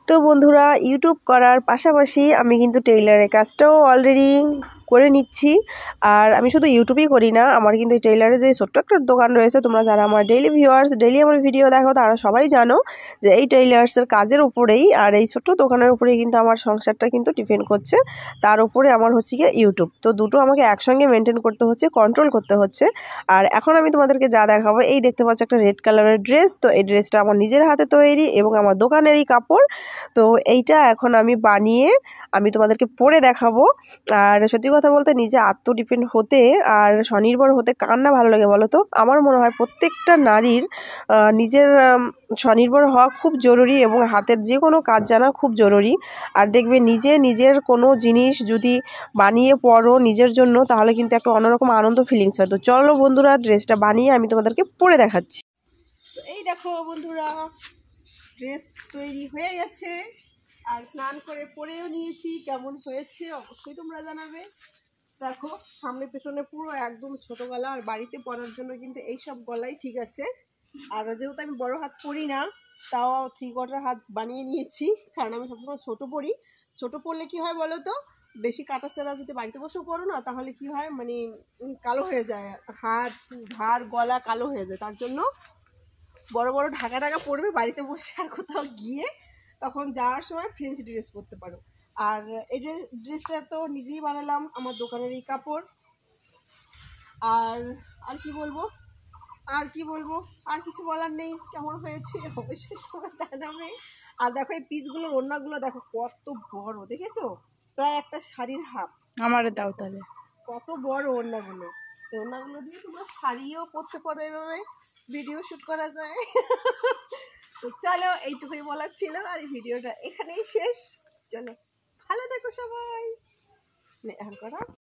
তো বন্ধুরা, ইউটিউব করার পাশাপাশি আমি কিন্তু টেইলারের কাজটাও অলরেডি করে নিচ্ছি। আর আমি শুধু ইউটিউবই করি না, আমার কিন্তু টেইলারের যে ছোট্ট একটা দোকান রয়েছে, তোমরা যারা আমার ডেইলি ভিউয়ার্স, ডেইলি আমার ভিডিও দেখো, তারা সবাই জানো যে এই টেইলার্সের কাজের উপরেই আর এই ছোট্ট দোকানের উপরেই কিন্তু আমার সংসারটা কিন্তু ডিপেন্ড করছে। তার উপরে আমার হচ্ছে গিয়ে ইউটিউব, তো দুটো আমাকে একসঙ্গে মেনটেন করতে হচ্ছে, কন্ট্রোল করতে হচ্ছে। আর এখন আমি তোমাদেরকে যা দেখাবো, এই দেখতে পাচ্ছ একটা রেড কালারের ড্রেস। তো এই ড্রেসটা আমার নিজের হাতে তৈরি এবং আমার দোকানেরই কাপড়। তো এইটা এখন আমি বানিয়ে আমি তোমাদেরকে পরে দেখাবো। আর সত্যি কথা বলতে, নিজে আত্মডিপেন্ড হতে আর স্বনির্ভর হতে কার না ভালো লাগে বলো তো? আমার মনে হয় প্রত্যেকটা নারীর নিজের স্বনির্ভর হওয়া খুব জরুরি এবং হাতের যে কোনো কাজ জানা খুব জরুরি। আর দেখবে নিজের কোনো জিনিস যদি বানিয়ে পরো নিজের জন্য, তাহলে কিন্তু একটা অন্যরকম আনন্দ ফিলিংস হয়। তো চলো বন্ধুরা, ড্রেসটা বানিয়ে আমি তোমাদেরকে পরে দেখাচ্ছি। তো এই দেখো বন্ধুরা, ড্রেস তৈরি হয়ে গেছে আর স্নান করে পরেও নিয়েছি। কেমন হয়েছে অবশ্যই তোমরা জানাবে। দেখো, সামনে পেছনে পুরো একদম ছোট গলা, আর বাড়িতে পরার জন্য কিন্তু এই সব গলাই ঠিক আছে। আর যেহেতু আমি বড় হাত পরি না, তাও 3/4 হাত বানিয়ে নিয়েছি, কারণ আমি সবসময় ছোট পরি। ছোট পরলে কি হয় বলো তো, বেশি কাটা সেরা যদি বাড়িতে বসেও পরো না, তাহলে কি হয় মানে কালো হয়ে যায়, হাত ঘাড় গলা কালো হয়ে যায়। তার জন্য বড় বড় ঢাকা পরবে বাড়িতে বসে, আর কোথাও গিয়ে তখন যাওয়ার সময় ফ্রেঞ্চ ড্রেস পরতে পারো। আর এই ড্রেসটা তো নিজেই বানালাম, আমার দোকানের এই কাপড়। আর আর কি বলবো আর কিছু বলার নেই। কেমন হয়েছে অবশ্যই তোমরা জানাবে। আর দেখো, এই পিসগুলোর ওড়নাগুলো দেখো কত বড়, দেখেছো? প্রায় একটা শাড়ির হাফ। আমার দাও তাহলে। কত বড় ওড়নাগুলো! এই ওড়নাগুলো দিয়ে তোমরা শাড়িও পরতে পারো, এভাবে ভিডিও শ্যুট করা যায়। তো চলো, এইটুকুই বলার ছিল, আর এই ভিডিওটা এখানেই শেষ। চলো, ভালো থেকো সবাই। এখন করো।